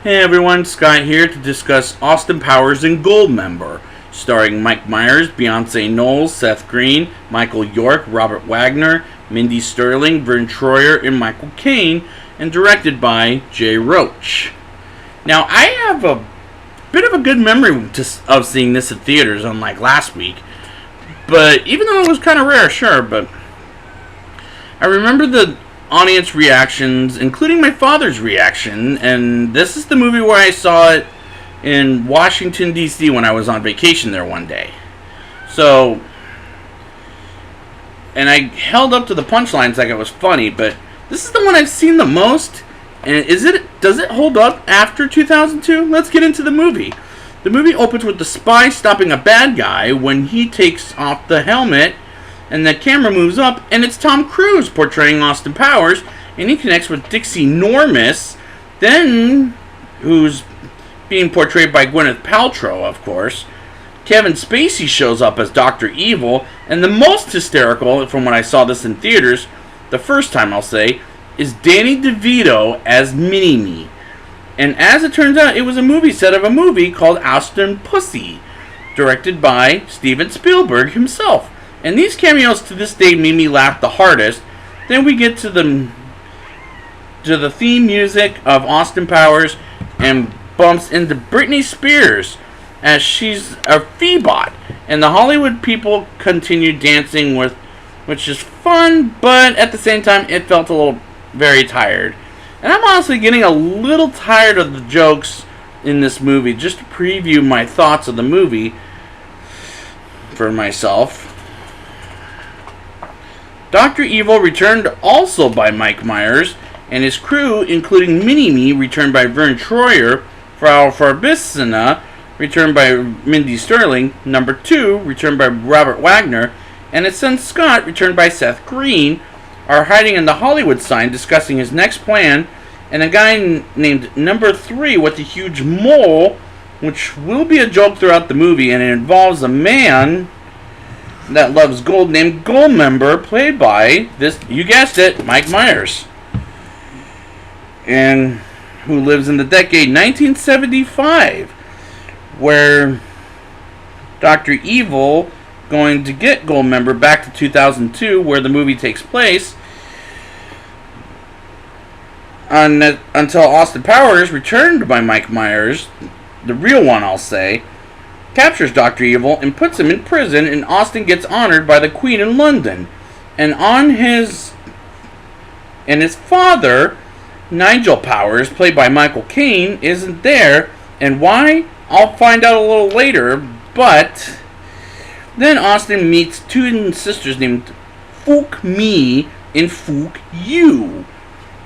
Hey everyone, Scott here to discuss Austin Powers and Goldmember, starring Mike Myers, Beyonce Knowles, Seth Green, Michael York, Robert Wagner, Mindy Sterling, Vern Troyer, and Michael Caine, and directed by Jay Roach. Now, I have a bit of a good memory of seeing this at theaters, unlike last week, but even though it was kind of rare, sure, but I remember the audience reactions, including my father's reaction, and this is the movie where I saw it in Washington, D.C. when I was on vacation there one day. So, and I held up to the punchlines like it was funny, but this is the one I've seen the most, and does it hold up after 2002? Let's get into the movie. The movie opens with the spy stopping a bad guy when he takes off the helmet, and the camera moves up, and it's Tom Cruise portraying Austin Powers, and he connects with Dixie Normus, then, who's being portrayed by Gwyneth Paltrow, of course. Kevin Spacey shows up as Dr. Evil, and the most hysterical, from when I saw this in theaters, the first time I'll say, is Danny DeVito as Mini-Me. And as it turns out, it was a movie set of a movie called Austin Pussy, directed by Steven Spielberg himself. And these cameos to this day made me laugh the hardest. Then we get to the theme music of Austin Powers and bumps into Britney Spears as she's a Phoebot. And the Hollywood people continue dancing with, which is fun, but at the same time it felt a little very tired. And I'm honestly getting a little tired of the jokes in this movie. Just to preview my thoughts of the movie for myself. Dr. Evil returned also by Mike Myers, and his crew, including Mini-Me, returned by Vern Troyer, Frau Farbissina, returned by Mindy Sterling, Number 2, returned by Robert Wagner, and his son Scott, returned by Seth Green, are hiding in the Hollywood sign discussing his next plan, and a guy named Number 3 with a huge mole, which will be a joke throughout the movie, and it involves a man that loves gold named Goldmember, played by this, you guessed it, Mike Myers, and who lives in the decade 1975, where Dr. Evil going to get Goldmember back to 2002, where the movie takes place, until Austin Powers, returned by Mike Myers, the real one I'll say, captures Dr. Evil and puts him in prison, and Austin gets honored by the Queen in London. And his father, Nigel Powers, played by Michael Caine, isn't there. And why? I'll find out a little later, but then Austin meets two sisters named Fook Me and Fook You,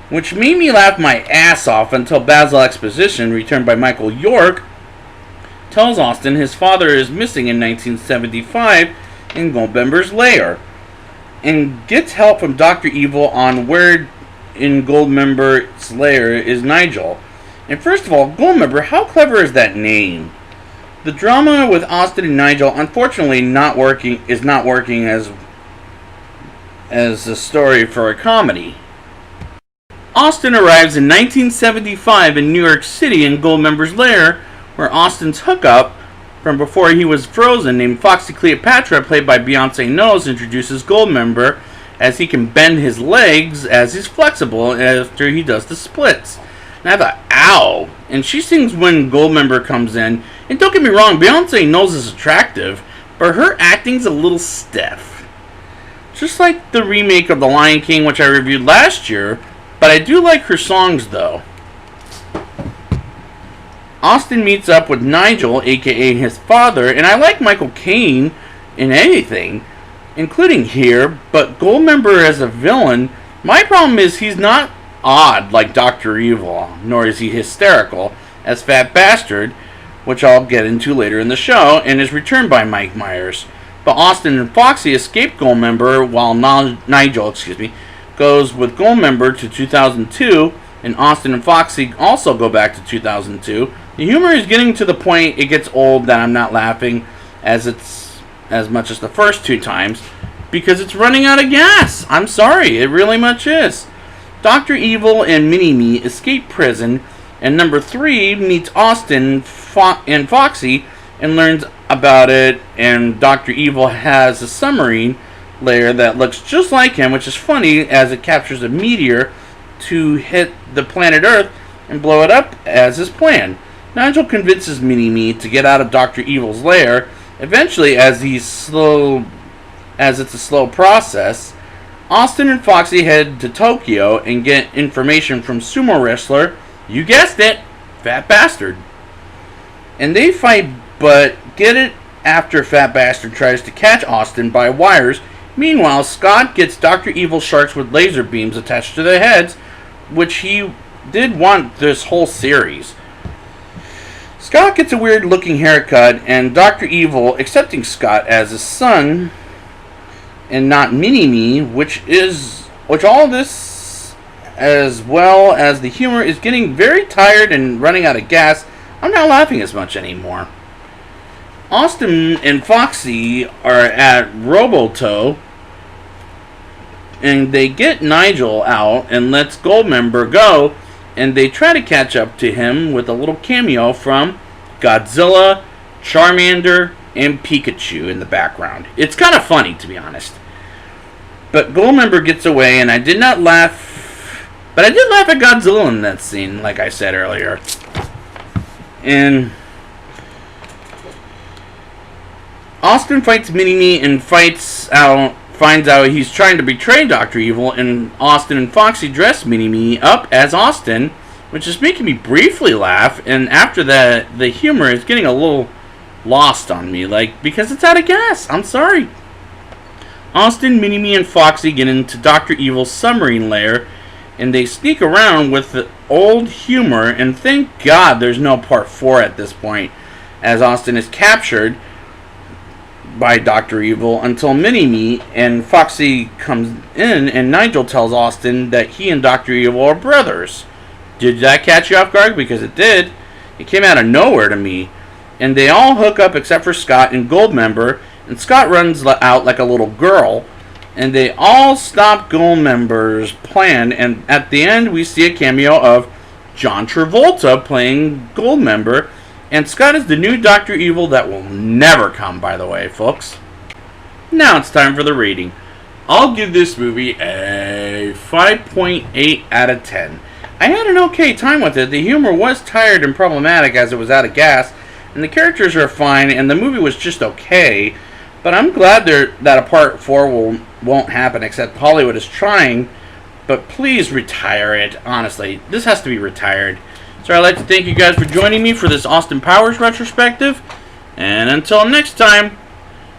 which made me laugh my ass off until Basil Exposition, returned by Michael York, tells Austin his father is missing in 1975 in Goldmember's lair, and gets help from Dr. Evil on where in Goldmember's lair is Nigel. And first of all, Goldmember, how clever is that name? The drama with Austin and Nigel, unfortunately, is not working as a story for a comedy. Austin arrives in 1975 in New York City in Goldmember's lair, where Austin's hookup from before he was frozen, named Foxy Cleopatra, played by Beyonce Knowles, introduces Goldmember as he can bend his legs as he's flexible after he does the splits. And I thought, ow! And she sings when Goldmember comes in. And don't get me wrong, Beyonce Knowles is attractive, but her acting's a little stiff. Just like the remake of The Lion King, which I reviewed last year, but I do like her songs though. Austin meets up with Nigel, aka his father, and I like Michael Caine in anything, including here, but Goldmember as a villain, my problem is he's not odd like Dr. Evil, nor is he hysterical as Fat Bastard, which I'll get into later in the show, and is returned by Mike Myers. But Austin and Foxy escape Goldmember while Nigel goes with Goldmember to 2002, and Austin and Foxy also go back to 2002. The humor is getting to the point it gets old that I'm not laughing as much as the first two times, because it's running out of gas. I'm sorry, it really much is. Dr. Evil and Mini-Me escape prison And number 3 meets Austin and Foxy and learns about it. And Dr. Evil has a submarine layer that looks just like him, which is funny as it captures a meteor to hit the planet Earth and blow it up as his plan. Nigel convinces Mini-Me to get out of Dr. Evil's lair. Eventually, as it's a slow process, Austin and Foxy head to Tokyo and get information from sumo wrestler, you guessed it, Fat Bastard. And they fight, but get it after Fat Bastard tries to catch Austin by wires. Meanwhile, Scott gets Dr. Evil sharks with laser beams attached to their heads, which he did want this whole series. Scott gets a weird looking haircut, and Dr. Evil accepting Scott as his son and not Mini-Me, which all this, as well as the humor, is getting very tired and running out of gas. I'm not laughing as much anymore. Austin and Foxy are at Roboto, and they get Nigel out and lets Goldmember go, and they try to catch up to him with a little cameo from Godzilla, Charmander, and Pikachu in the background. It's kind of funny, to be honest. But Goldmember gets away, and I did not laugh, but I did laugh at Godzilla in that scene, like I said earlier. And Austin fights Mini-Me and finds out he's trying to betray Dr. Evil, and Austin and Foxy dress Mini-Me up as Austin, which is making me briefly laugh, and after that, the humor is getting a little lost on me, because it's out of gas. I'm sorry. Austin, Mini-Me, and Foxy get into Dr. Evil's submarine lair, and they sneak around with the old humor, and thank God there's no part 4 at this point, as Austin is captured by Dr. Evil until Mini-Me and Foxy comes in, and Nigel tells Austin that he and Dr. Evil are brothers. Did that catch you off guard? Because it did. It came out of nowhere to me. And they all hook up except for Scott and Goldmember, and Scott runs out like a little girl, and they all stop Goldmember's plan, and at the end we see a cameo of John Travolta playing Goldmember, and Scott is the new Dr. Evil that will never come, by the way, folks. Now it's time for the rating. I'll give this movie a 5.8 out of 10. I had an okay time with it. The humor was tired and problematic as it was out of gas, and the characters are fine, and the movie was just okay. But I'm glad that a part 4 won't happen, except Hollywood is trying. But please retire it. Honestly, this has to be retired. So I'd like to thank you guys for joining me for this Austin Powers retrospective. And until next time,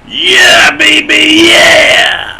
yeah, baby, yeah!